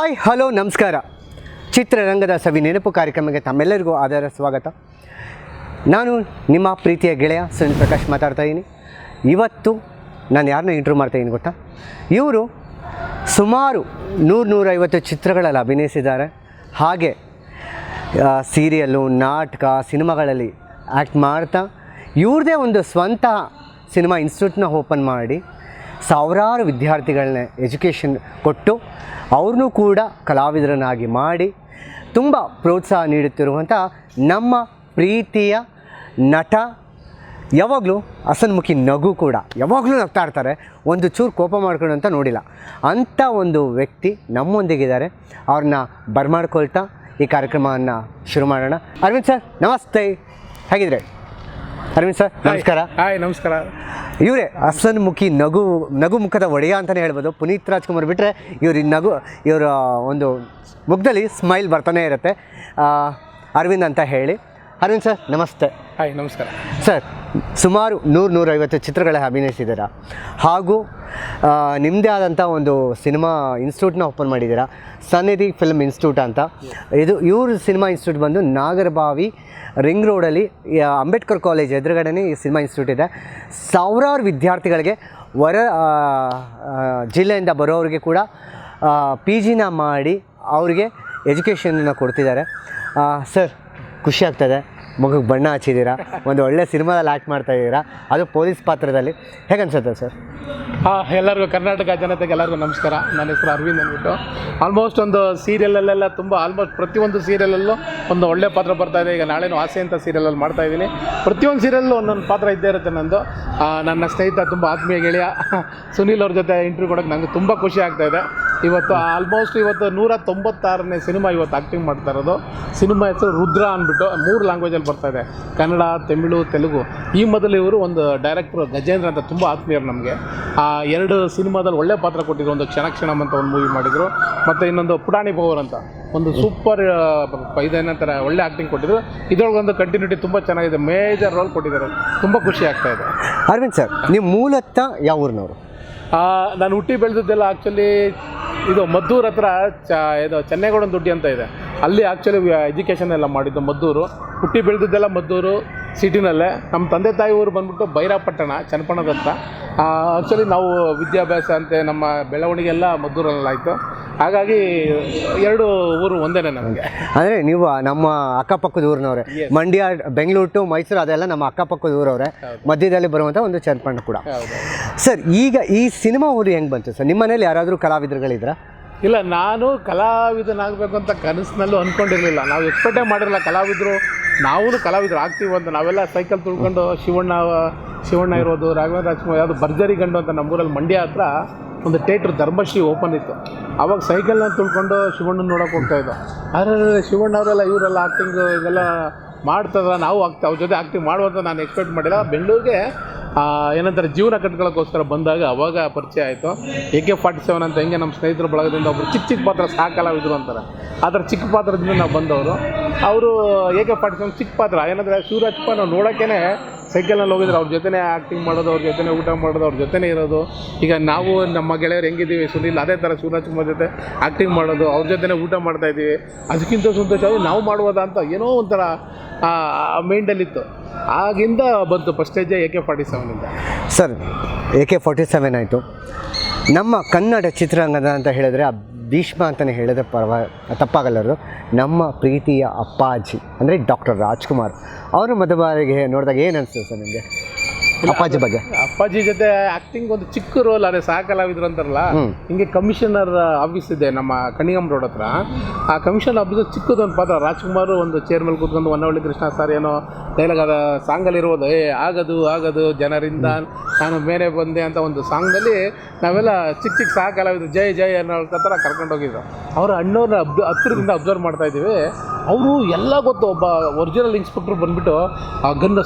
Hi hello ನಮಸ್ಕಾರ. ಚಿತ್ರರಂಗದ ಸವಿ ನೆನಪು ಕಾರ್ಯಕ್ರಮಕ್ಕೆ ತಮ್ಮೆಲ್ಲರಿಗೂ ಆದರ ಸ್ವಾಗತ. ನಾನು ನಿಮ್ಮ ಪ್ರೀತಿಯ ಗೆಳೆಯ ಸುನಿಲ್ ಪ್ರಕಾಶ್ ಮಾತಾಡ್ತಾ ಇದ್ದೀನಿ. ಇವತ್ತು ನಾನು ಯಾರನ್ನ ಇಂಟ್ರ್ಯೂ ಮಾಡ್ತಾಯಿದ್ದೀನಿ ಗೊತ್ತಾ? ಇವರು ಸುಮಾರು 100-150 ಚಿತ್ರಗಳಲ್ಲಿ ಅಭಿನಯಿಸಿದ್ದಾರೆ. ಹಾಗೆ ಸೀರಿಯಲ್ಲು, ನಾಟಕ, ಸಿನಿಮಾಗಳಲ್ಲಿ ಆ್ಯಕ್ಟ್ ಮಾಡ್ತಾ ಇವ್ರದ್ದೇ ಒಂದು ಸ್ವಂತ ಸಿನಿಮಾ ಇನ್ಸ್ಟಿಟ್ಯೂಟ್ನ ಓಪನ್ ಮಾಡಿ ಸಾವಿರಾರು ವಿದ್ಯಾರ್ಥಿಗಳನ್ನ ಎಜುಕೇಷನ್ ಕೊಟ್ಟು ಅವ್ರನ್ನೂ ಕೂಡ ಕಲಾವಿದರನ್ನಾಗಿ ಮಾಡಿ ತುಂಬ ಪ್ರೋತ್ಸಾಹ ನೀಡುತ್ತಿರುವಂಥ ನಮ್ಮ ಪ್ರೀತಿಯ ನಟ, ಯಾವಾಗಲೂ ಹಸನ್ಮುಖಿ ನಗು ಕೂಡ, ಯಾವಾಗಲೂ ನಗ್ತಾ ಇರ್ತಾರೆ, ಒಂದು ಚೂರು ಕೋಪ ಮಾಡ್ಕೊಂಡು ಅಂತ ನೋಡಿಲ್ಲ ಅಂಥ ಒಂದು ವ್ಯಕ್ತಿ ನಮ್ಮೊಂದಿಗಿದ್ದಾರೆ. ಅವ್ರನ್ನ ಬರಮಾಡ್ಕೊಳ್ತಾ ಈ ಕಾರ್ಯಕ್ರಮವನ್ನು ಶುರು ಮಾಡೋಣ. ಅರವಿಂದ್ ಸರ್ ನಮಸ್ತೆ, ಹೇಗಿದ್ರೆ? ಅರವಿಂದ್ ಸರ್ ನಮಸ್ಕಾರ. ಹಾಯ್ ನಮಸ್ಕಾರ. ಇವರೇ ಹಸನ್ಮುಖಿ ನಗು ಮುಖದ ಒಡೆಯ ಅಂತಲೇ ಹೇಳ್ಬೋದು. ಪುನೀತ್ ರಾಜ್ಕುಮಾರ್ ಬಿಟ್ಟರೆ ಇವರ ಒಂದು ಮುಖದಲ್ಲಿ ಸ್ಮೈಲ್ ಬರ್ತಾನೆ ಇರುತ್ತೆ. ಅರವಿಂದ್ ಅಂತ ಹೇಳಿ. ಅರವಿಂದ್ ಸರ್ ನಮಸ್ತೆ. ಹಾಯ್ ನಮಸ್ಕಾರ. ಸರ್ ಸುಮಾರು 100-150 ಚಿತ್ರಗಳ ಅಭಿನಯಿಸಿದ್ದೀರಾ. ಹಾಗೂ ನಿಮ್ಮದೇ ಆದಂಥ ಒಂದು ಸಿನಿಮಾ ಇನ್ಸ್ಟಿಟ್ಯೂಟ್ನ ಓಪನ್ ಮಾಡಿದ್ದೀರಾ, ಸನ್ನಿಧಿ ಫಿಲ್ಮ್ ಇನ್ಸ್ಟಿಟ್ಯೂಟ್ ಅಂತ. ಇವ್ರ ಸಿನಿಮಾ ಇನ್ಸ್ಟಿಟ್ಯೂಟ್ ಬಂದು ನಾಗರಬಾವಿ ರಿಂಗ್ ರೋಡಲ್ಲಿ ಅಂಬೇಡ್ಕರ್ ಕಾಲೇಜ್ ಎದುರುಗಡೆನೇ ಈ ಸಿನಿಮಾ ಇನ್ಸ್ಟಿಟ್ಯೂಟ್ ಇದೆ. ಸಾವಿರಾರು ವಿದ್ಯಾರ್ಥಿಗಳಿಗೆ ಹೊರ ಜಿಲ್ಲೆಯಿಂದ ಬರೋರಿಗೆ ಕೂಡ PGನ ಮಾಡಿ ಅವರಿಗೆ ಎಜುಕೇಷನನ್ನು ಕೊಡ್ತಿದ್ದಾರೆ. ಸರ್ ಖುಷಿ ಆಗ್ತದೆ, ಮಗುಗೆ ಬಣ್ಣ ಹಚ್ಚಿದ್ದೀರಾ, ಒಂದು ಒಳ್ಳೆ ಸಿನಿಮಾದಲ್ಲಿ ಆ್ಯಕ್ಟ್ ಮಾಡ್ತಾಯಿದ್ದೀರಾ, ಅದು ಪೊಲೀಸ್ ಪಾತ್ರದಲ್ಲಿ. ಹೇಗನ್ಸುತ್ತೆ ಸರ್? ಎಲ್ಲರಿಗೂ ಕರ್ನಾಟಕ ಜನತೆಗೆ ಎಲ್ಲರಿಗೂ ನಮಸ್ಕಾರ. ನನ್ನ ಹೆಸರು ಅರವಿಂದ್ ಅಂದ್ಬಿಟ್ಟು. ಆಲ್ಮೋಸ್ಟ್ ಒಂದು ಸೀರಿಯಲಲ್ಲೆಲ್ಲ ತುಂಬ ಪ್ರತಿಯೊಂದು ಸೀರಿಯಲಲ್ಲೂ ಒಂದು ಒಳ್ಳೆ ಪಾತ್ರ ಬರ್ತಾಯಿದೆ. ಈಗ ನಾಳೆನೂ ಆಸೆ ಅಂತ ಸೀರಿಯಲಲ್ಲಿ ಮಾಡ್ತಾಯಿದ್ದೀನಿ. ಪ್ರತಿಯೊಂದು ಸೀರಿಯಲ್ಲೂ ಒಂದೊಂದು ಪಾತ್ರ ಇದ್ದೇ ಇರುತ್ತೆ ನಂದು. ನನ್ನ ಸ್ನೇಹಿತ, ತುಂಬ ಆತ್ಮೀಯ ಗೆಳೆಯ ಸುನೀಲ್ ಅವ್ರ ಜೊತೆ ಇಂಟರ್ವ್ಯೂ ಕೊಡೋಕ್ಕೆ ನನಗೆ ತುಂಬ ಖುಷಿ ಆಗ್ತಾಯಿದೆ. ಇವತ್ತು 196ನೇ ಸಿನಿಮಾ ಇವತ್ತು ಆ್ಯಕ್ಟಿಂಗ್ ಮಾಡ್ತಾ ಇರೋದು. ಸಿನಿಮಾ ಹೆಸರು ರುದ್ರ ಅಂದ್ಬಿಟ್ಟು 3 ಲ್ಯಾಂಗ್ವೇಜಲ್ಲಿ ಬರ್ತಾಯಿದೆ, ಕನ್ನಡ, ತಮಿಳು, ತೆಲುಗು. ಈ ಮೊದಲು ಇವರು ಒಂದು ಡೈರೆಕ್ಟ್ರು ಗಜೇಂದ್ರ ಅಂತ ತುಂಬ ಆತ್ಮೀಯರು ನಮಗೆ. 2 ಸಿನಿಮಾದಲ್ಲಿ ಒಳ್ಳೆ ಪಾತ್ರ ಕೊಟ್ಟಿದ್ರು. ಒಂದು ಕ್ಷಣಕ್ಷಣಂ ಅಂತ ಒಂದು ಮೂವಿ ಮಾಡಿದರು, ಮತ್ತು ಇನ್ನೊಂದು ಪುಟಾಣಿ ಪವರ್ ಅಂತ ಒಂದು ಸೂಪರ್ ಇದೇನಂತಾರೆ ಒಳ್ಳೆ ಆ್ಯಕ್ಟಿಂಗ್ ಕೊಟ್ಟಿದ್ರು. ಇದರೊಳಗೊಂದು ಕಂಟಿನ್ಯೂಟಿ ತುಂಬ ಚೆನ್ನಾಗಿದೆ, ಮೇಜರ್ ರೋಲ್ ಕೊಟ್ಟಿದ್ದಾರೆ. ತುಂಬ ಖುಷಿ ಆಗ್ತಾಯಿದೆ. ಅರವಿಂದ್ ಸರ್, ನೀವು ಮೂಲತಃ ಯಾವ ಊರಿನವರು? ನಾನು ಹುಟ್ಟಿ ಬೆಳೆದಿದ್ದೆಲ್ಲ ಆ್ಯಕ್ಚುಲಿ ಇದು ಮದ್ದೂರು ಹತ್ರ ಇದು ಚೆನ್ನೇಗೌಡನ ದುಡ್ಡಿ ಅಂತ ಇದೆ, ಅಲ್ಲಿ ಆ್ಯಕ್ಚುಲಿ ಎಜುಕೇಷನ್ ಎಲ್ಲ ಮಾಡಿದ್ದು ಮದ್ದೂರು. ಹುಟ್ಟಿ ಬೆಳೆದಿದ್ದೆಲ್ಲ ಮದ್ದೂರು ಸಿಟಿನಲ್ಲೇ. ನಮ್ಮ ತಂದೆ ತಾಯಿ ಊರು ಬಂದ್ಬಿಟ್ಟು ಬೈರಾಪಟ್ಟಣ, ಚನ್ನಪಟ್ಟಣದ ಹತ್ರ. ಆ್ಯಕ್ಚುಲಿ ನಾವು ವಿದ್ಯಾಭ್ಯಾಸ ಅಂತೆ ನಮ್ಮ ಬೆಳವಣಿಗೆ ಎಲ್ಲ ಮದ್ದೂರಲ್ಲಾಯಿತು. ಹಾಗಾಗಿ 2 ಊರು ಒಂದೇ ನಮಗೆ. ಅಂದರೆ ನೀವು ನಮ್ಮ ಅಕ್ಕಪಕ್ಕದ ಊರಿನವರೇ. ಮಂಡ್ಯ, ಬೆಂಗಳೂರು ಟು ಮೈಸೂರು ಅದೆಲ್ಲ ನಮ್ಮ ಅಕ್ಕಪಕ್ಕದ ಊರವರೇ. ಮಧ್ಯದಲ್ಲಿ ಬರುವಂಥ ಒಂದು ಚನ್ನಪಟ್ಟಣ ಕೂಡ. ಸರ್, ಈಗ ಈ ಸಿನಿಮಾ ಊರು ಹೆಂಗೆ ಬಂತು ಸರ್? ನಿಮ್ಮ ಮನೇಲಿ ಯಾರಾದರೂ ಕಲಾವಿದರುಗಳಿದ್ರಾ? ಇಲ್ಲ, ನಾನು ಕಲಾವಿದನಾಗಬೇಕು ಅಂತ ಕನಸಿನಲ್ಲೂ ಅಂದ್ಕೊಂಡಿರಲಿಲ್ಲ. ನಾವು ಎಕ್ಸ್ಪೆಕ್ಟೇ ಮಾಡಿರಲಿಲ್ಲ ಕಲಾವಿದರು, ನಾವು ಕಲಾವಿದರು ಆಗ್ತೀವಿ ಅಂತ. ನಾವೆಲ್ಲ ಸೈಕಲ್ ತುಳ್ಕೊಂಡು ಶಿವಣ್ಣ ಇರೋದು, ರಾಘವೇಂದ್ರ ರಾಜ್ಕುಮಾರ್, ಯಾವುದು ಭರ್ಜರಿ ಗಂಡು ಅಂತ ನಮ್ಮೂರಲ್ಲಿ ಮಂಡ್ಯ ಹತ್ರ ಒಂದು ಥಿಯೇಟ್ರ್ ಧರ್ಮಶ್ರೀ ಓಪನ್ ಇತ್ತು. ಆವಾಗ ಸೈಕಲ್ನ ತುಳ್ಕೊಂಡು ಶಿವಣ್ಣನ ನೋಡೋಕೆ ಹೋಗ್ತಾಯಿದ್ದೋ. ಆದರೆ ಶಿವಣ್ಣ ಅವರೆಲ್ಲ ಇವರೆಲ್ಲ ಆ್ಯಕ್ಟಿಂಗು ಇದೆಲ್ಲ ಮಾಡ್ತದ, ನಾವು ಅವ್ರ ಜೊತೆ ಆ್ಯಕ್ಟಿಂಗ್ ಮಾಡುವಂತ ನಾನು ಎಕ್ಸ್ಪೆಕ್ಟ್ ಮಾಡಿಲ್ಲ. ಬೆಂಗಳೂರಿಗೆ ಏನಂತಾರೆ ಜೀವನ ಕಟ್ಕೊಳ್ಳೋಕ್ಕೋಸ್ಕರ ಬಂದಾಗ ಅವಾಗ ಪರಿಚಯ ಆಯಿತು. AK-47 ಅಂತ ಹೆಂಗೆ ನಮ್ಮ ಸ್ನೇಹಿತರ ಬಳಗದಿಂದ ಒಬ್ಬರು ಚಿಕ್ಕ ಪಾತ್ರ ಕಲಾವಿದರು ಅಂತಾರೆ, ಆ ಥರ ಚಿಕ್ಕ ಪಾತ್ರದಿಂದ ನಾವು ಬಂದವರು. ಅವರು AK-47 ಚಿಕ್ಕ ಪಾತ್ರ ಏನಂದರೆ ಶಿವರಾಜಪ್ಪ ನಾವು ನೋಡೋಕ್ಕೇ ಸೈಕಲ್ನಲ್ಲಿ ಹೋಗಿದ್ರು, ಅವ್ರ ಜೊತೆನೇ ಆ್ಯಕ್ಟಿಂಗ್ ಮಾಡೋದು, ಅವ್ರ ಜೊತೆನೇ ಊಟ ಮಾಡೋದು, ಅವ್ರ ಜೊತೆನೇ ಇರೋದು. ಈಗ ನಾವು ನಮ್ಮ ಗೆಳೆಯರು ಹೆಂಗಿದ್ದೀವಿ ಸುನೀಲ್, ಅದೇ ಥರ ಶಿವರಾಜಕುಮಾರ್ ಜೊತೆ ಆ್ಯಕ್ಟಿಂಗ್ ಮಾಡೋದು, ಅವ್ರ ಜೊತೆನೇ ಊಟ ಮಾಡ್ತಾಯಿದ್ದೀವಿ. ಅದಕ್ಕಿಂತ ಸಂತೋಷ ನಾವು ಮಾಡ್ಬೋದಾ ಅಂತ ಏನೋ ಒಂಥರ ಮೈಂಡಲ್ಲಿತ್ತು. ಆಗಿಂದ ಬಂತು ಫಸ್ಟ್ ಸ್ಟೇಜೇ AK-47ಇಂದ. ಸರ್, AK-47 ಆಯಿತು. ನಮ್ಮ ಕನ್ನಡ ಚಿತ್ರರಂಗದ ಅಂತ ಹೇಳಿದ್ರೆ ಭೀಷ್ಮ ಅಂತಲೇ ಹೇಳಿದ್ರೆ ತಪ್ಪಾಗಲ್ಲರು. ನಮ್ಮ ಪ್ರೀತಿಯ ಅಪ್ಪಾಜಿ ಅಂದರೆ ಡಾಕ್ಟರ್ ರಾಜ್ಕುಮಾರ್ ಅವರು ಮೊದಲ ಬಾರಿಗೆ ನೋಡಿದಾಗ ಏನು ಅನಿಸ್ತದೆ ಸರ್ ನಿಮಗೆ ಅಪ್ಪಾಜಿ ಬಗ್ಗೆ? ಅಪ್ಪಾಜಿ ಜೊತೆ ಆ್ಯಕ್ಟಿಂಗ್ ಒಂದು ಚಿಕ್ಕ ರೋಲ್, ಅದೇ ಕಲಾವಿದ್ರು ಅಂತಾರಲ್ಲ, ಹಿಂಗೆ ಕಮಿಷನರ್ ಆಫೀಸ್ ಇದೆ ನಮ್ಮ ಕಣಿಗಂ ರೋಡ್ ಹತ್ರ. ಆ ಕಮಿಷನರ್ ಆಫೀಸ್ ಚಿಕ್ಕದೊಂದು ಪಾತ್ರ, ರಾಜ್ಕುಮಾರ್ ಒಂದು ಚೇರ್ ಮೇಲೆ ಕೂತ್ಕೊಂಡು ಹೊನ್ನವಳ್ಳಿ ಕೃಷ್ಣ ಸರ್ ಏನೋ ಡೈಲಾಗ್ ಅದ ಸಾಂಗಲ್ಲಿರ್ಬೋದು, ಆಗದು ಜನರಿಂದ ನಾನು ಮೇಲೆ ಬಂದೆ ಅಂತ ಒಂದು ಸಾಂಗ್ನಲ್ಲಿ ನಾವೆಲ್ಲ ಚಿಕ್ಕ ಕಲಾವಿದ್ರು ಜೈ ಜೈ ಅನ್ನೋ ಥರ ಕರ್ಕೊಂಡೋಗಿದ್ರು. ಅವರ ಅಣ್ಣವ್ರನ್ನ ಹತ್ತಿರದಿಂದ ಅಬ್ಸರ್ವ್ ಮಾಡ್ತಾಯಿದ್ದೀವಿ. ಅವರು ಎಲ್ಲ ಗೊತ್ತು. ಒಬ್ಬ ಒರಿಜಿನಲ್ ಇನ್ಸ್ಪೆಕ್ಟ್ರ್ ಬಂದುಬಿಟ್ಟು ಆ ಗನ್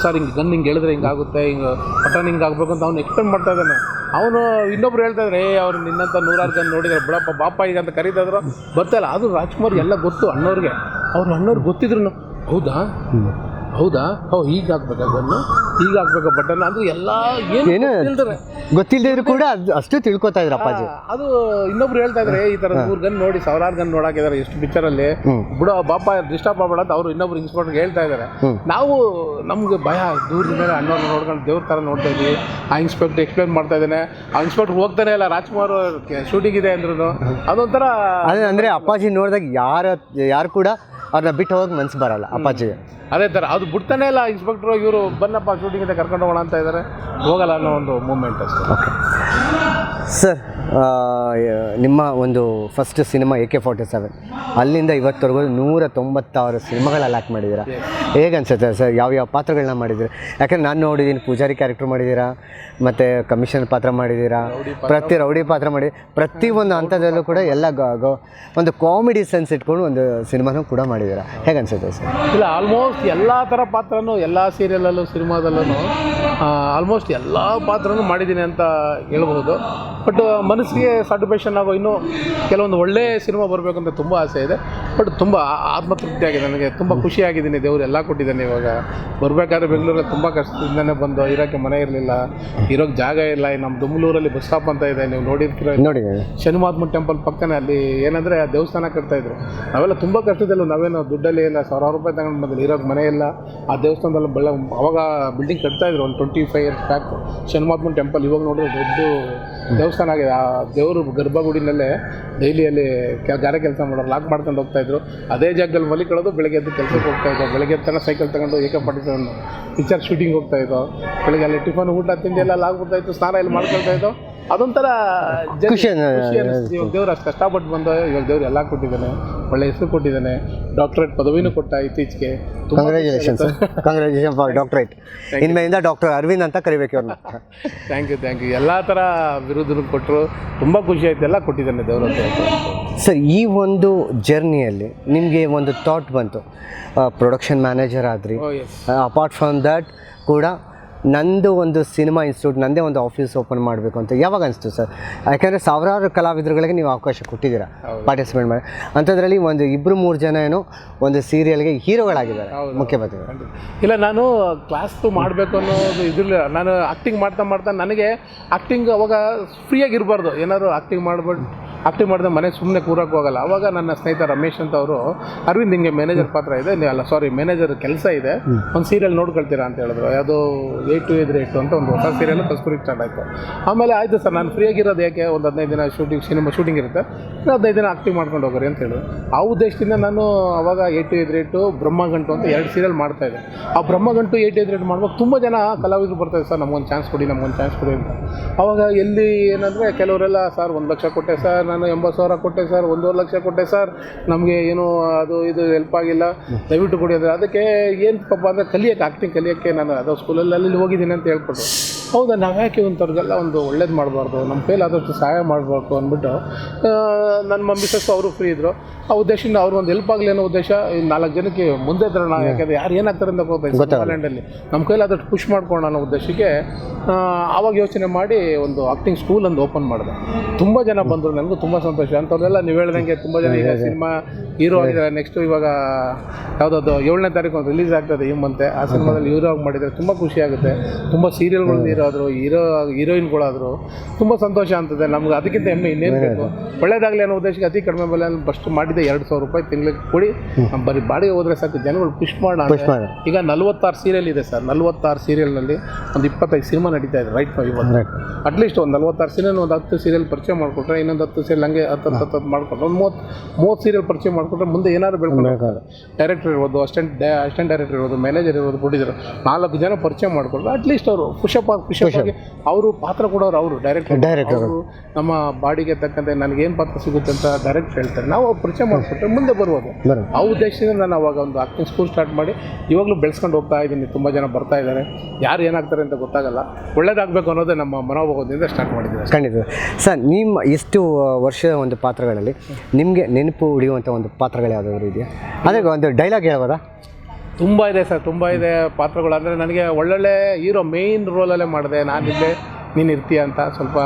ಹಿಂಗೆ ಹೇಳಿದ್ರೆ ಹಿಂಗಾಗುತ್ತೆ, ಹಿಂಗೆ ಪಟನ್ ಹಿಂಗೆ ಆಗಬೇಕು ಅಂತ ಅವ್ನು ಎಕ್ಸ್ಪ್ಲೇನ್ ಮಾಡ್ತಾ ಇದ್ದಾನೆ. ಅವನು ಇನ್ನೊಬ್ರು ಹೇಳ್ತಾಯಿದ್ರೆ ಅವ್ರು ನಿನ್ನಂಥ 100 ಗನ್ ನೋಡಿದ್ರೆ ಬಿಡಪ್ಪ ಬಾಪ ಈಗ ಅಂತ ಕರೀತಾಯಿದ್ರು, ಬರ್ತಾಯಿಲ್ಲ. ಅದು ರಾಜ್ಕುಮಾರ್ ಎಲ್ಲ ಗೊತ್ತು ಅಣ್ಣವ್ರಿಗೆ. ಅವ್ರಿಗೆ ಗೊತ್ತಿದ್ರು, ಹೌದಾ ಹೀಗೆ ಆಗ್ಬೇಕಾ ಗನ್ನು, ಈಗ ಹಾಕ್ಬೇಕು ಬಟನ್ ಅದು ಎಲ್ಲ ಏನು ಗೊತ್ತಿಲ್ಲದೆ ಇದ್ರು ಕೂಡ ಅಷ್ಟು ತಿಳ್ಕೊತಾ ಇದ್ರು ಅಪ್ಪಾಜಿ. ಅದು ಇನ್ನೊಬ್ರು ಹೇಳ್ತಾ ಇದ್ರೆ ಈ ಥರ 100 ಗನ್ ನೋಡಿ 1000 ಗನ್ ನೋಡಾಕಿದ್ದಾರೆ ಎಷ್ಟು ಪಿಕ್ಚರಲ್ಲಿ ಬಿಡೋ ಬಾಪ ಡಿಸ್ಟರ್ಬ್ ಆಗ್ಬೇಡ ಅಂತ ಅವರು ಇನ್ನೊಬ್ರು ಇನ್ಸ್ಪೆಕ್ಟರ್ಗೆ ಹೇಳ್ತಾ ಇದ್ದಾರೆ. ನಾವು ನಮ್ಗೆ ಭಯ ದೂರದಿಂದ ಅಣ್ಣವ್ರನ್ನ ನೋಡ್ಕೊಂಡು ದೇವ್ರ ಥರ ನೋಡ್ತಾ ಇದ್ವಿ. ಆ ಇನ್ಸ್ಪೆಕ್ಟರ್ ಎಕ್ಸ್ಪ್ಲೇನ್ ಮಾಡ್ತಾ ಇದ್ದಾನೆ, ಆ ಇನ್ಸ್ಪೆಕ್ಟರ್ ಹೋಗ್ತಾನೆ ಇಲ್ಲ, ರಾಜ್ಕುಮಾರ್ ಶೂಟಿಂಗ್ ಇದೆ ಅಂದ್ರೂ ಅದೊಂಥರ ಅಂದರೆ ಅಪ್ಪಾಜಿ ನೋಡಿದಾಗ ಯಾರು ಕೂಡ ಅವ್ರನ್ನ ಬಿಟ್ಟು ಹೋಗಿ ಮನ್ಸು ಬರಲ್ಲ ಅಪ್ಪಾಜಿಗೆ. ಅದೇ ಥರ ಅದು ಬಿಡ್ತಾನೆ ಇಲ್ಲ ಇನ್ಸ್ಪೆಕ್ಟ್ರು, ಇವರು ಬನ್ನಪ್ಪ ಶೂಟಿಂಗ್ ಇದೆ ಕರ್ಕೊಂಡು ಹೋಗೋಣ ಅಂತ ಇದ್ದಾರೆ, ಹೋಗಲ್ಲ ಅನ್ನೋ ಒಂದು ಮೂಮೆಂಟ್ ಅಷ್ಟೇ. ಓಕೆ ಸರ್, ನಿಮ್ಮ ಒಂದು ಫಸ್ಟ್ ಸಿನಿಮಾ AK-47 ಅಲ್ಲಿಂದ ಇವತ್ತವರೆಗೂ 196 ಸಿನಿಮಾಗಳಲ್ಲಿ ಆ್ಯಕ್ಟ್ ಮಾಡಿದ್ದೀರಾ. ಹೇಗನ್ಸುತ್ತೆ ಸರ್, ಯಾವ್ಯಾವ ಪಾತ್ರಗಳನ್ನ ಮಾಡಿದ್ದೀರಾ? ಯಾಕಂದ್ರೆ ನಾನು ನೋಡಿದ್ದೀನಿ, ಪೂಜಾರಿ ಕ್ಯಾರೆಕ್ಟರ್ ಮಾಡಿದ್ದೀರಾ, ಮತ್ತು ಕಮಿಷನರ್ ಪಾತ್ರ ಮಾಡಿದ್ದೀರಾ, ರೌಡಿ ಪಾತ್ರ ಮಾಡಿ ಪ್ರತಿಯೊಂದು ಹಂತದಲ್ಲೂ ಕೂಡ ಎಲ್ಲ ಒಂದು ಕಾಮಿಡಿ ಸೆನ್ಸ್ ಇಟ್ಕೊಂಡು ಒಂದು ಸಿನಿಮಾನೂ ಕೂಡ ಮಾಡಿದ್ದೀರಾ. ಹೇಗನ್ಸುತ್ತೆ ಸರ್? ಇಲ್ಲ, ಆಲ್ಮೋಸ್ಟ್ ಎಲ್ಲ ಥರ ಪಾತ್ರನೂ ಎಲ್ಲ ಸೀರಿಯಲಲ್ಲೂ ಸಿನಿಮಾದಲ್ಲೂ ಆಲ್ಮೋಸ್ಟ್ ಎಲ್ಲ ಪಾತ್ರನೂ ಮಾಡಿದ್ದೀನಿ ಅಂತ ಹೇಳ್ಬೋದು. ಬಟ್ ಮನಸ್ಸಿಗೆ ಸ್ಯಾಟಿಸ್ಫ್ಯಾಕ್ಷನ್ ಆಗೋ ಇನ್ನೂ ಕೆಲವೊಂದು ಒಳ್ಳೆ ಸಿನಿಮಾ ಬರಬೇಕು ಅಂತ ತುಂಬ ಆಸೆ ಇದೆ. ಬಟ್ ತುಂಬ ಆತ್ಮತೃಪ್ತಿ ಆಗಿದೆ, ನನಗೆ ತುಂಬ ಖುಷಿಯಾಗಿದ್ದೀನಿ. ದೇವರು ಎಲ್ಲ ಕೊಟ್ಟಿದ್ದಾನೆ. ಇವಾಗ ಬರಬೇಕಾದ್ರೆ ಬೆಂಗಳೂರಲ್ಲಿ ತುಂಬ ಕಷ್ಟದಿಂದನೇ ಬಂದು ಇರೋಕ್ಕೆ ಮನೆ ಇರಲಿಲ್ಲ, ಇರೋಕ್ಕೆ ಜಾಗ ಇಲ್ಲ. ನಮ್ಮ ದುಮ್ಲೂರಲ್ಲಿ ಬಸ್ ಸ್ಟಾಪ್ ಅಂತ ಇದೆ, ನೀವು ನೋಡಿರ್ತೀರ, ಶನಿ ಮಹಾತ್ಮ ಟೆಂಪಲ್ ಪಕ್ಕನೇ. ಅಲ್ಲಿ ಏನಂದರೆ ಆ ದೇವಸ್ಥಾನ ಕಟ್ತಾಯಿದ್ರು. ನಾವೆಲ್ಲ ತುಂಬ ಕಷ್ಟದಲ್ಲೂ, ನಾವೇನು ದುಡ್ಡಲ್ಲಿ ಇಲ್ಲ, 1000 ರೂಪಾಯಿ ತಗೊಂಡು ಬಂದಿಲ್ಲ, ಇರೋಕ್ಕೆ ಮನೆ ಇಲ್ಲ. ಆ ದೇವಸ್ಥಾನದಲ್ಲಿ ಅವಾಗ ಬಿಲ್ಡಿಂಗ್ ಕಟ್ತಾಯಿದ್ರು ಒಂದು 25 years back. Shani Mahatma temple ಇವಾಗ ನೋಡಿದ್ರೆ ದೊಡ್ಡ ದೇವಸ್ಥಾನ ಆಗಿದೆ. ಆ ದೇವರು ಗರ್ಭಗುಡಿನಲ್ಲೇ ಡೈಲಿಯಲ್ಲಿ ಗಾರೆ ಕೆಲಸ ಮಾಡೋರು ಲಾಕ್ ಮಾಡ್ಕೊಂಡು ಹೋಗ್ತಾಯಿದ್ರು. ಅದೇ ಜಾಗದಲ್ಲಿ ಮಲಿಕೊಳ್ಳೋದು, ಬೆಳಗ್ಗೆ ಎದ್ದು ಕೆಲಸಕ್ಕೆ ಹೋಗ್ತಾಯಿದ್ದೋ, ಬೆಳಗ್ಗೆ ತನಕ ಸೈಕಲ್ ತಗೊಂಡು AK-47 ಪಿಕ್ಚರ್ ಶೂಟಿಂಗ್ ಹೋಗ್ತಾಯಿದ್ದೋ, ಬೆಳಗ್ಗೆ ಅಲ್ಲಿ ಟಿಫನ್ ಊಟ ತಿಂಡಿ ಎಲ್ಲ ಆಗ್ಬಿಡ್ತಾಯಿತ್ತು, ಸ್ನಾನ ಇಲ್ಲಿ ಮಾಡ್ಕೊಳ್ತಾಯಿದ್ದೋ. ಅದೊಂಥರ ಖುಷಿ ಅನ್ನಿಸ್ತು. ಇವಾಗ ದೇವ್ರು ಅಷ್ಟು ಕಷ್ಟಪಟ್ಟು ಬಂದು ಇವಾಗ ದೇವ್ರು ಎಲ್ಲ ಕೊಟ್ಟಿದ್ದಾನೆ, ಒಳ್ಳೆ ಹೆಸರು ಕೊಟ್ಟಿದ್ದಾನೆ, ಡಾಕ್ಟರೇಟ್ ಪದವಿನೂ ಕೊಟ್ಟ ಇತ್ತೀಚೆಗೆ. Congratulations for doctorate. ಇನ್ಮೇಲಿಂದ ಡಾಕ್ಟರ್ ಅರವಿಂದ್ ಅಂತ ಕರಿಬೇಕು ಅವ್ರನ್ನ. Thank you. ಎಲ್ಲ ಥರ ಬಿರುದನ್ನು ಕೊಟ್ಟರು, ತುಂಬ ಖುಷಿ ಆಯ್ತು, ಎಲ್ಲ ಕೊಟ್ಟಿದ್ದಾನೆ ದೇವರು ಅಂತ. ಸರ್, ಈ ಒಂದು ಜರ್ನಿಯಲ್ಲಿ ನಿಮಗೆ ಒಂದು ಥಾಟ್ ಬಂತು, ಪ್ರೊಡಕ್ಷನ್ ಮ್ಯಾನೇಜರ್ ಆದ್ರಿ, ಅಪಾರ್ಟ್ ಫ್ರಮ್ ದ್ಯಾಟ್ ಕೂಡ ನಂದು ಒಂದು ಸಿನಿಮಾ ಇನ್ಸ್ಟಿಟ್ಯೂಟ್, ನಂದೇ ಒಂದು ಆಫೀಸ್ ಓಪನ್ ಮಾಡಬೇಕು ಅಂತ ಯಾವಾಗ ಅನಿಸ್ತು ಸರ್? ಯಾಕೆಂದರೆ ಸಾವಿರಾರು ಕಲಾವಿದರುಗಳಿಗೆ ನೀವು ಅವಕಾಶ ಕೊಟ್ಟಿದ್ದೀರಾ ಪಾರ್ಟಿಸಿಪೇಟ್ ಮಾಡಿ. ಅಂಥದ್ರಲ್ಲಿ ಒಂದು 2-3 ಜನ ಏನೋ ಒಂದು ಸೀರಿಯಲ್ಗೆ ಹೀರೋಗಳಾಗಿದ್ದಾರೆ, ಮುಖ್ಯ ಪಾತ್ರ. ಇಲ್ಲ, ನಾನು ಕ್ಲಾಸ್ 2 ಮಾಡಬೇಕು ಅನ್ನೋದು ಇದಿರಲಿಲ್ಲ. ನಾನು ಆ್ಯಕ್ಟಿಂಗ್ ಮಾಡ್ತಾ ನನಗೆ ಆ್ಯಕ್ಟಿಂಗ್ ಅವಾಗ ಫ್ರೀಯಾಗಿರಬಾರ್ದು. ಏನಾದ್ರು ಆ್ಯಕ್ಟಿಂಗ್ ಮಾಡಿದ್ರೆ ಮನೆ ಸುಮ್ಮನೆ ಕೂರಕ್ಕೆ ಹೋಗಲ್ಲ. ಅವಾಗ ನನ್ನ ಸ್ನೇಹಿತ ರಮೇಶ್ ಅಂತ ಅವರು, ಅರವಿಂದ್ ಹಿಂಗೆ ಮ್ಯಾನೇಜರ್ ಪಾತ್ರ ಇದೆ, ಮ್ಯಾನೇಜರ್ ಕೆಲಸ ಇದೆ, ಒಂದು ಸೀರಿಯಲ್ ನೋಡ್ಕೊಳ್ತೀರಾ ಅಂತ ಹೇಳಿದ್ರು. ಯಾವುದೋ 8 ಎದುರು 8 ಅಂತ ಒಂದು ಹೊಸ ಸೀರಿಯಲ್ ಕಸ್ತೂರಿಗೆ ಸ್ಟಾರ್ಟ್ ಆಯಿತು. ಆಮೇಲೆ ಆಯಿತು ಸರ್, ನಾನು ಫ್ರೀಯಾಗಿರೋದು ಯಾಕೆ, ಒಂದು 15 ದಿನ ಸಿನಿಮಾ ಶೂಟಿಂಗ್ ಇರುತ್ತೆ, 15 ದಿನ ಆ್ಯಕ್ಟಿಂಗ್ ಮಾಡ್ಕೊಂಡು ಹೋಗ್ರಿ ಅಂತ ಹೇಳಿದ್ರು. ಆ ಉದ್ದೇಶದಿಂದ ನಾನು ಅವಾಗ 8 ಎದುರು 8, ಬ್ರಹ್ಮಗಂಟು ಅಂತ 2 ಸೀರಿಯಲ್ ಮಾಡ್ತಾಯಿದ್ದೆ. ಆ ಬ್ರಹ್ಮಗಂಟು 8 ಎದುರು 8 ಮಾಡ್ಬೇಕು ತುಂಬ ಜನ ಕಲಾವಿದರು ಬರ್ತಾಯಿದ್ರು, ಸರ್ ನಮಗೊಂದು ಚಾನ್ಸ್ ಕೊಡಿ ಅಂತ. ಅವಾಗ ಎಲ್ಲಿ ಏನಂದರೆ ಕೆಲವರೆಲ್ಲ, ಸರ್ 1 ಲಕ್ಷ ಕೊಟ್ಟೆ ಸರ್, ನಾನು 80,000 ಕೊಟ್ಟೆ ಸರ್, 1.5 ಲಕ್ಷ ಕೊಟ್ಟೆ ಸರ್, ನಮಗೆ ಏನು ಅದು ಇದು ಹೆಲ್ಪ್ ಆಗಿಲ್ಲ, ದಯವಿಟ್ಟು ಕೊಡಿ ಅಂದರೆ. ಅದಕ್ಕೆ ಏನು ಪಾಪ ಅಂದರೆ ಆ್ಯಕ್ಟಿಂಗ್ ಕಲಿಯೋಕ್ಕೆ ನಾನು ಅದು ಸ್ಕೂಲಲ್ಲಿ ಅಲ್ಲಿ ಹೋಗಿದ್ದೀನಿ ಅಂತ ಹೇಳ್ಕೊಟ್ಟು. ಹೌದಾ, ನಾವು ಯಾಕೆ ಇಂಥವ್ರಿಗೆಲ್ಲ ಒಂದು ಒಳ್ಳೇದು ಮಾಡಬಾರ್ದು, ನಮ್ಮ ಕೈಲಿ ಆದಷ್ಟು ಸಹಾಯ ಮಾಡಬೇಕು ಅಂದ್ಬಿಟ್ಟು ನನ್ನ ಮಿಸ್ಸಸ್ ಅವರು ಫ್ರೀ ಇದ್ದರು. ಆ ಉದ್ದೇಶದಿಂದ ಅವ್ರಿಗೊಂದು ಹೆಲ್ಪ್ ಆಗಲಿ ಅನ್ನೋ ಉದ್ದೇಶ 4 ಜನಕ್ಕೆ ಮುಂದೆ ತರೋಣ. ಯಾಕೆಂದರೆ ಯಾರು ಏನಾಗ್ತಾರೆ ಅಂತ ಗೊತ್ತಾಯ್ತು ಟ್ಯಾಲೆಂಟಲ್ಲಿ, ನಮ್ಮ ಕೈಲಿ ಆದಷ್ಟು ಪುಷ್ ಮಾಡ್ಕೊಳ್ಳೋಣ ಅನ್ನೋ ಉದ್ದೇಶಕ್ಕೆ ಆವಾಗ ಯೋಚನೆ ಮಾಡಿ ಒಂದು ಆ್ಯಕ್ಟಿಂಗ್ ಸ್ಕೂಲ್ ಒಂದು ಓಪನ್ ಮಾಡಿದೆ. ತುಂಬ ಜನ ಬಂದರು, ನನಗೂ ತುಂಬ ಸಂತೋಷ. ಅಂಥವ್ರೆಲ್ಲ ನೀವು ಹೇಳ್ದಂಗೆ ತುಂಬ ಜನ ಈಗ ಸಿನಿಮಾ ಹೀರೋ ಆಗಿದ್ದಾರೆ. ನೆಕ್ಸ್ಟು ಇವಾಗ ಯಾವುದಾದ್ರು 7ನೇ ತಾರೀಕು ಒಂದು ರಿಲೀಸ್ ಆಗ್ತದೆ ಈ ಮಂತೆ, ಆ ಸಿನಿಮಾದಲ್ಲಿ ಹೀರೋ ಆಗಿ ಮಾಡಿದರೆ ತುಂಬ ಖುಷಿಯಾಗುತ್ತೆ. ತುಂಬ ಸೀರಿಯಲ್ಗಳು ಹೀರೋಯಿನ್ಗಳಾದರು, ತುಂಬ ಸಂತೋಷ ಅಂತದೆ ನಮ್ಗೆ. ಅದಕ್ಕಿಂತ ಹೆಮ್ಮೆ ಇನ್ನೇನು ಬೇಕು. ಒಳ್ಳೇದಾಗಲಿ ಅನ್ನೋ ಉದ್ದೇಶಕ್ಕೆ ಅತಿ ಕಡಿಮೆ ಬೆಲೆ ಫಸ್ಟ್ ಮಾಡಿದ್ದೆ 2,000 ರೂಪಾಯಿ ತಿಂಗಳಿಗೆ ಕೊಡಿ, ಬರೀ ಬಾಡಿಗೆ ಹೋದರೆ ಸಾಕು, ಜನಗಳು ಪುಷ್ ಮಾಡೋಣ. ಈಗ 46 ಸೀರಿಯಲ್ ಇದೆ ಸರ್. 46 ಸೀರಿಯಲ್ನಲ್ಲಿ ಒಂದು 25 ಸಿನಿಮಾ ನಡೀತಾ ಇದೆ ರೈಟ್ ನಾವು ಇವತ್ತು. ಅಟ್ಲೀಸ್ಟ್ ಒಂದು 46 ಸೀರಿಯಲ್, ಒಂದು 10 ಸೀರಿಯಲ್ ಪರಿಚಯ ಮಾಡಿಕೊಟ್ರೆ, ಇನ್ನೊಂದು 10 ಸೀರಿಯಲ್ ಹಂಗೆ 10 ಮಾಡಿಕೊಟ್ರೆ, ಒಂದು 30 ಸೀರಿಯಲ್ ಪರಿಚಯ ಮಾಡಿಕೊಟ್ರೆ ಮುಂದೆ ಏನಾದ್ರು ಬೆಳ್ಕೊಂಡು ಡೈರೆಕ್ಟರ್ ಇರ್ಬೋದು, ಅಸಿಸ್ಟೆಂಟ್ ಡೈರೆಕ್ಟರ್ ಇರ್ಬೋದು, ಮ್ಯಾನೇಜರ್ ಇರ್ಬೋದು, ಪ್ರೊಡ್ಯೂಸರ್ 4 ಜನ ಪರಿಚಯ ಮಾಡಿಕೊಟ್ರೆ ಅಟ್ಲೀಸ್ಟ್ ಅವರು ಪುಷಪ್ ಆಗಿ ಅವರು ಪಾತ್ರ ಕೊಡೋರು, ಅವರು ಡೈರೆಕ್ಟರ್ ನಮ್ಮ ಬಾಡಿಗೆ ತಕ್ಕಂತೆ ನನಗೇನು ಪಾತ್ರ ಸಿಗುತ್ತೆ ಅಂತ ಡೈರೆಕ್ಟ್ ಹೇಳ್ತಾರೆ. ನಾವು ಅವ್ರು ಪರಿಚಯ ಮಾಡಿಕೊಟ್ರೆ ಮುಂದೆ ಬರ್ಬೋದು. ಆ ಉದ್ದೇಶದಿಂದ ನಾನು ಅವಾಗ ಒಂದು ಆ್ಯಕ್ಟಿಂಗ್ ಸ್ಕೂಲ್ ಸ್ಟಾರ್ಟ್ ಮಾಡಿ ಇವಾಗಲೂ ಬೆಳೆಸ್ಕೊಂಡು ಹೋಗ್ತಾ ಇದ್ದೀನಿ. ತುಂಬ ಜನ ಬರ್ತಾ ಇದ್ದಾರೆ, ಯಾರು ಏನಾಗ್ತಾರೆ ಅಂತ ಗೊತ್ತಾಗಲ್ಲ. ಒಳ್ಳೇದಾಗಬೇಕು ಅನ್ನೋದೇ ನಮ್ಮ ಮನೋಭಾವದಿಂದ ಸ್ಟಾರ್ಟ್ ಮಾಡಿದ್ದೀವಿ. ಖಂಡಿತ ಸರ್. ನಿಮ್ಮ ಎಷ್ಟು ವರ್ಷದ ಒಂದು ಪಾತ್ರಗಳಲ್ಲಿ ನಿಮಗೆ ನೆನಪು ಉಳಿಯುವಂಥ ಒಂದು ಪಾತ್ರಗಳು ಯಾವುದಾದ್ರು ಇದೆಯಾ? ಅದೇ ಒಂದು ಡೈಲಾಗ್ ಹೇಳ್ಬೋದಾ? ತುಂಬ ಇದೆ ಸರ್, ತುಂಬ ಇದೆ ಪಾತ್ರಗಳು. ಅಂದರೆ ನನಗೆ ಒಳ್ಳೊಳ್ಳೆ ಹೀರೋ ಮೇಯ್ನ್ ರೋಲಲ್ಲೇ ಮಾಡಿದೆ. ನಾನಿದ್ದೆ ನೀನು ಇರ್ತೀಯ ಅಂತ ಸ್ವಲ್ಪ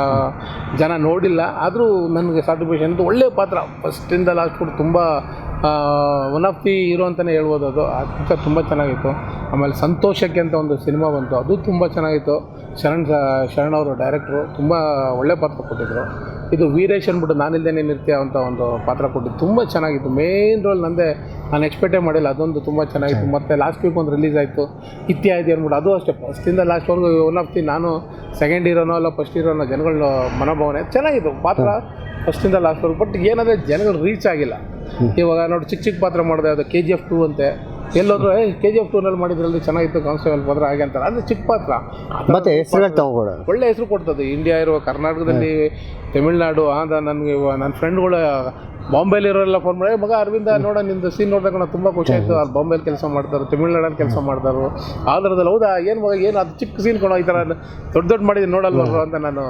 ಜನ ನೋಡಿಲ್ಲ, ಆದರೂ ನನಗೆ ಸ್ಯಾಟಿಸ್ಫ್ಯಾಕ್ಷನ್. ಒಳ್ಳೆಯ ಪಾತ್ರ ಫಸ್ಟಿಂದ ಲಾಸ್ಟ್ ಕೂಡ ತುಂಬ ಒನ್ ಆಫ್ ದಿ ಹೀರೋ ಅಂತಲೇ ಹೇಳ್ಬೋದು. ಅದು ಆ ಪಿಕ್ಚರ್ ತುಂಬ ಚೆನ್ನಾಗಿತ್ತು. ಆಮೇಲೆ ಸಂತೋಷಕ್ಕೆ ಅಂತ ಒಂದು ಸಿನಿಮಾ ಬಂತು, ಅದು ತುಂಬ ಚೆನ್ನಾಗಿತ್ತು. ಶರಣ್ ಅವರು ಡೈರೆಕ್ಟ್ರು ತುಂಬ ಒಳ್ಳೆ ಪಾತ್ರ ಕೊಟ್ಟಿದ್ದರು. ಇದು ವೀರೇಶ್ ಅಂದ್ಬಿಟ್ಟು ನಾನಿಲ್ದೇನೆ ನೃತ್ಯ ಅಂತ ಒಂದು ಪಾತ್ರ ಕೊಟ್ಟಿದ್ದು ತುಂಬ ಚೆನ್ನಾಗಿತ್ತು. ಮೇನ್ ರೋಲ್ ನಂದೇ, ನಾನು ಎಕ್ಸ್ಪೆಕ್ಟೇ ಮಾಡಿಲ್ಲ, ಅದೊಂದು ತುಂಬ ಚೆನ್ನಾಗಿತ್ತು. ಮತ್ತು ಲಾಸ್ಟ್ ವೀಕ್ ಒಂದು ರಿಲೀಸ್ ಆಯಿತು ಇತ್ಯಾದಿ ಅಂದ್ಬಿಟ್ಟು, ಅದು ಅಷ್ಟೇ ಫಸ್ಟಿಂದ ಲಾಸ್ಟ್ವರೆಗೂ ಒನ್ ಆಫ್ ದಿ, ನಾನು ಸೆಕೆಂಡ್ ಹೀರೋನೋ ಅಲ್ಲ ಫಸ್ಟ್ ಹೀರೋನೋ ಜನಗಳ ಮನೋಭಾವನೆ ಚೆನ್ನಾಗಿತ್ತು ಪಾತ್ರ ಫಸ್ಟಿಂದ ಲಾಸ್ಟ್ವರೆಗೂ. ಬಟ್ ಏನಂದರೆ ಜನಗಳು ರೀಚ್ ಆಗಿಲ್ಲ. ಇವಾಗ ನೋಡಿ ಚಿಕ್ಕ ಪಾತ್ರ ಮಾಡಿದೆ, ಅದು KGF 2 ಅಂತೆ, ಎಲ್ಲೋದ್ರು KGF 2ನಲ್ಲಿ ಮಾಡಿದ್ರಲ್ಲಿ ಚೆನ್ನಾಗಿತ್ತು ಕಾನ್ಸ್ಟೇಬಲ್ ಪಾತ್ರ ಹಾಗೆ ಅಂತಾರೆ. ಅಂದರೆ ಚಿಕ್ಕ ಪಾತ್ರ ಮತ್ತೆ ಹೆಸರು ತಗೊಂಡು ಒಳ್ಳೆ ಹೆಸರು ಕೊಡ್ತದೆ. ಇಂಡಿಯಾ ಇರುವ ಕರ್ನಾಟಕದಲ್ಲಿ, ತಮಿಳ್ನಾಡು, ನನಗೆ ನನ್ನ ಫ್ರೆಂಡ್ಗಳು ಬಾಂಬೆಲಿರೋರೆಲ್ಲ ಫೋನ್ ಮಾಡಿ, ಮಗ ಅರವಿಂದ ನೋಡ ನಿಂದು ಸೀನ್ ನೋಡಿದಾಗ ನಾನು ತುಂಬ ಖುಷಿ ಆಯಿತು. ಅಲ್ಲಿ ಬಾಂಬೆಲಿ ಕೆಲಸ ಮಾಡ್ತಾರೆ, ತಮಿಳ್ನಾಡಲ್ಲಿ ಕೆಲಸ ಮಾಡ್ತಾರೆ, ಆಂಧ್ರದಲ್ಲಿ. ಹೌದಾ, ಏನು ಮಗ ಏನು ಅದು ಚಿಕ್ಕ ಸೀನ್ ಕೊಡೋ, ಈ ಥರ ದೊಡ್ಡ ಮಾಡಿದ್ದೀನಿ ನೋಡಲ್ವ ಅಂತ ನಾನು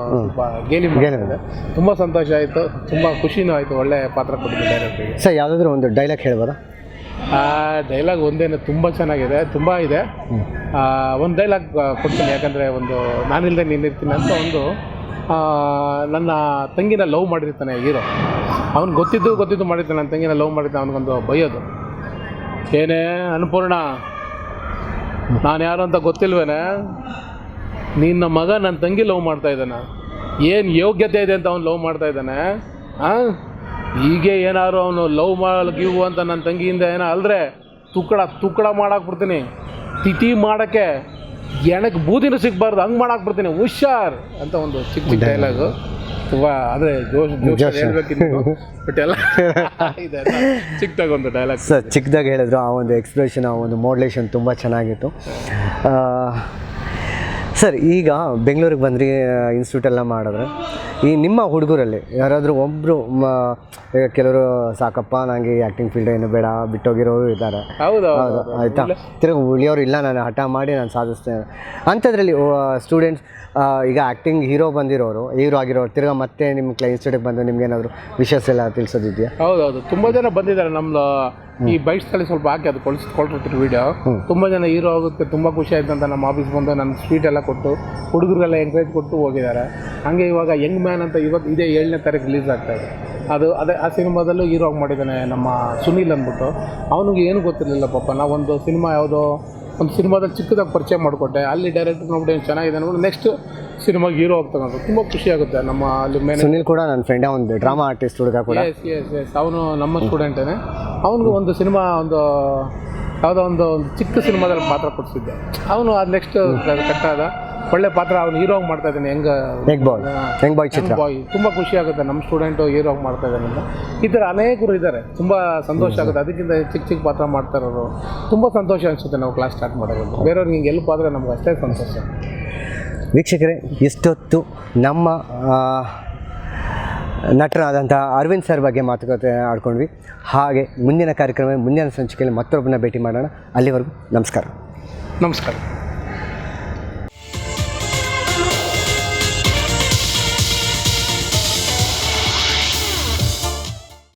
ಗೇಲಿ ಮಾಡಿದೆ. ತುಂಬ ಸಂತೋಷ ಆಯಿತು, ತುಂಬ ಖುಷಿನೂ ಆಯಿತು. ಒಳ್ಳೆ ಪಾತ್ರ ಕೊಟ್ಟಿದ್ದೆ ಡೈರೆಕ್ಟ್ರಿಗೆ. ಸರ್, ಯಾವುದಾದ್ರೂ ಒಂದು ಡೈಲಾಗ್ ಹೇಳ್ಬೋದಾ? ಡೈಲಾಗ್ ಒಂದೇನು, ತುಂಬ ಚೆನ್ನಾಗಿದೆ, ತುಂಬ ಇದೆ. ಒಂದು ಡೈಲಾಗ್ ಕೊಡ್ತೀನಿ, ಯಾಕಂದರೆ ಒಂದು ನಾನಿಲ್ಲದೆ ನೀನಿರ್ತೀನಿ ಅಂತ. ಒಂದು ನನ್ನ ತಂಗಿನ ಲವ್ ಮಾಡಿರ್ತಾನೆ ಹೀರೋ, ಅವ್ನು ಗೊತ್ತಿದ್ದು ಮಾಡಿರ್ತಾನೆ, ನನ್ನ ತಂಗಿನ ಲವ್ ಮಾಡಿರ್ತಾನೆ. ಅವ್ನಿಗೊಂದು ಬೈಯೋದು, ಏನೇ ಅನ್ನಪೂರ್ಣ, ನಾನು ಯಾರು ಅಂತ ಗೊತ್ತಿಲ್ವೇನೆ, ನಿನ್ನ ಮಗ ನನ್ನ ತಂಗಿ ಲವ್ ಮಾಡ್ತಾ ಇದ್ದಾನೆ, ಏನು ಯೋಗ್ಯತೆ ಇದೆ ಅಂತ ಅವ್ನು ಲವ್ ಮಾಡ್ತಾ ಇದ್ದಾನೆ. ಹೀಗೆ ಏನಾದ್ರು ಅವನು ಲವ್ ಗಿವ್ ಅಂತ ನನ್ನ ತಂಗಿಯಿಂದ ಏನೋ ಅಲ್ದ್ರೆ ತುಕ್ಕಡ ಮಾಡಾಕ್ಬಿಡ್ತೀನಿ, ತಿಥಿ ಮಾಡೋಕ್ಕೆ ಎಣಕ್ಕೆ ಬೂದಿನೂ ಸಿಗಬಾರ್ದು, ಹಂಗೆ ಮಾಡಾಕ್ಬಿಡ್ತೀನಿ, ಹುಷಾರ್ ಅಂತ ಒಂದು ಚಿಕ್ಕ ಡೈಲಾಗು. ತುಂಬ ಅಂದರೆ ಜೋಶ್ ಹೇಳ್ಬೇಕಿತ್ತು, ಬಟ್ ಎಲ್ಲ ಇದೆ ಚಿಕ್ಕದಾಗಿ ಒಂದು ಡೈಲಾಗ್. ಸರ್, ಚಿಕ್ಕದಾಗಿ ಹೇಳಿದ್ರು, ಆ ಒಂದು ಎಕ್ಸ್ಪ್ರೆಷನ್, ಆ ಒಂದು ಮಾಡ್ಯುಲೇಷನ್ ತುಂಬ ಚೆನ್ನಾಗಿತ್ತು. ಸರ್, ಈಗ ಬೆಂಗಳೂರಿಗೆ ಬಂದ್ರಿ, ಇನ್ಸ್ಟಿಟ್ಯೂಟೆಲ್ಲ ಮಾಡಿದ್ರೆ, ಈ ನಿಮ್ಮ ಹುಡುಗರಲ್ಲಿ ಯಾರಾದರೂ ಒಬ್ಬರು ಕೆಲವರು ಸಾಕಪ್ಪ ನನಗೆ ಆ್ಯಕ್ಟಿಂಗ್ ಫೀಲ್ಡ್ ಏನು ಬೇಡ ಬಿಟ್ಟೋಗಿರೋರು ಇದ್ದಾರೆ, ಹೌದು ಆಯಿತಾ, ತಿರುಗಿ ಉಳಿಯೋರು ಇಲ್ಲ, ನಾನು ಹಠ ಮಾಡಿ ನಾನು ಸಾಧಿಸ್ತೇನೆ ಅಂಥದ್ರಲ್ಲಿ ಸ್ಟೂಡೆಂಟ್ಸ್ ಈಗ ಆ್ಯಕ್ಟಿಂಗ್ ಹೀರೋ ಆಗಿರೋರು ತಿರ್ಗಾ ಮತ್ತೆ ನಿಮ್ಮ ಇನ್ಸ್ಟಿಟ್ಯೂಟಿಗೆ ಬಂದು ನಿಮ್ಗೇನಾದರೂ ವಿಷಯಸ್ ಎಲ್ಲ ತಿಳಿಸೋದಿದೆಯಾ? ಹೌದೌದು, ತುಂಬ ಜನ ಬಂದಿದ್ದಾರೆ. ನಮ್ಮದು ಈ ಬೈಕ್ಸ್ಗಳಲ್ಲಿ ಸ್ವಲ್ಪ ಹಾಕಿ ಅದು ಕೊಳ್ತಿರ್ತೀವಿ ವೀಡಿಯೋ. ತುಂಬ ಜನ ಹೀರೋ ಆಗುತ್ತೆ, ತುಂಬ ಖುಷಿ ಆಯ್ತು ಅಂತ ನಮ್ಮ ಆಫೀಸ್ ಬಂದು ನನ್ನ ಸ್ವೀಟ್ ಎಲ್ಲ ಕೊಟ್ಟು ಹುಡುಗರಿಗೆಲ್ಲ ಎಂಕರೇಜ್ ಕೊಟ್ಟು ಹೋಗಿದ್ದಾರೆ. ಹಾಗೆ ಇವಾಗ ಯಂಗ್ ಮ್ಯಾನ್ ಅಂತ ಇದೇ 7ನೇ ತಾರೀಕು ರಿಲೀಸ್ ಆಗ್ತಾಯಿದೆ. ಅದೇ ಆ ಸಿನಿಮಾದಲ್ಲೂ ಹೀರೋ ಆಗಿ ಮಾಡಿದ್ದಾನೆ ನಮ್ಮ ಸುನೀಲ್ ಅಂದ್ಬಿಟ್ಟು. ಅವನಿಗೆ ಏನು ಗೊತ್ತಿರಲಿಲ್ಲ ಪಾಪ. ನಾವೊಂದು ಸಿನಿಮಾ ಯಾವುದೋ ಒಂದು ಸಿನಿಮಾದಲ್ಲಿ ಚಿಕ್ಕದಾಗಿ ಪರಿಚಯ ಮಾಡಿಕೊಟ್ಟೆ, ಅಲ್ಲಿ ಡೈರೆಕ್ಟರ್ ನೋಡ್ಬಿಟ್ಟು ಏನು ಚೆನ್ನಾಗಿದೆ ಅಂದ್ಬಿಟ್ಟು ನೆಕ್ಸ್ಟ್ ಸಿನಿಮಾಗೆ ಹೀರೋ ಆಗ್ತಾನೆ. ತುಂಬ ಖುಷಿ ಆಗುತ್ತೆ. ನಮ್ಮ ಅಲ್ಲಿ ಸುನೀಲ್ ಕೂಡ ನನ್ನ ಫ್ರೆಂಡ್, ಒಂದು ಡ್ರಾಮಾ ಆರ್ಟಿಸ್ಟ್ ಹುಡುಗ ಕೂಡ. ಎಸ್ ಅವನು ನಮ್ಮ ಸ್ಟೂಡೆಂಟೇ. ಅವನಿಗೂ ಒಂದು ಸಿನಿಮಾ ಯಾವುದೋ ಒಂದು ಚಿಕ್ಕ ಸಿನಿಮಾದಲ್ಲಿ ಪಾತ್ರ ಕೊಡಿಸಿದ್ದೆ. ಅವನು ಅದು ನೆಕ್ಸ್ಟ್ ಕಟ್ಟಾದ ಒಳ್ಳೆ ಪಾತ್ರ, ಅವ್ನು ಹೀರೋ ಆಗಿ ಮಾಡ್ತಾ ಇದ್ದಾನೆ. ಯಂಗ್ ಬಾಯ್ ತುಂಬ ಖುಷಿ ಆಗುತ್ತೆ. ನಮ್ಮ ಸ್ಟೂಡೆಂಟು ಹೀರೋ ಆಗಿ ಮಾಡ್ತಾ ಇದ್ದಾನೆ ಅಂತ. ಈ ಥರ ಅನೇಕರು ಇದ್ದಾರೆ, ತುಂಬ ಸಂತೋಷ ಆಗುತ್ತೆ. ಅದಕ್ಕಿಂತ ಚಿಕ್ಕ ಪಾತ್ರ ಮಾಡ್ತಾ ಇರೋರು ತುಂಬ ಸಂತೋಷ ಅನಿಸುತ್ತೆ. ನಾವು ಕ್ಲಾಸ್ ಸ್ಟಾರ್ಟ್ ಮಾಡೋದು ಬೇರೆಯವ್ರಿಗೆ ಹಿಂಗೆ ಎಲ್ಪ್ ಆದರೆ ನಮ್ಗೆ ಅಷ್ಟೇ ಸಂತೋಷ. ವೀಕ್ಷಕರೇ, ಇಷ್ಟೊತ್ತು ನಮ್ಮ ನಟರಾದಂಥ ಅರವಿಂದ್ ಸರ್ ಬಗ್ಗೆ ಮಾತುಕತೆ ಆಡ್ಕೊಂಡ್ವಿ. ಹಾಗೆ ಮುಂದಿನ ಕಾರ್ಯಕ್ರಮ, ಮುಂದಿನ ಸಂಚಿಕೆಯಲ್ಲಿ ಮತ್ತೊಬ್ಬನ ಭೇಟಿ ಮಾಡೋಣ. ಅಲ್ಲಿವರೆಗೂ ನಮಸ್ಕಾರ.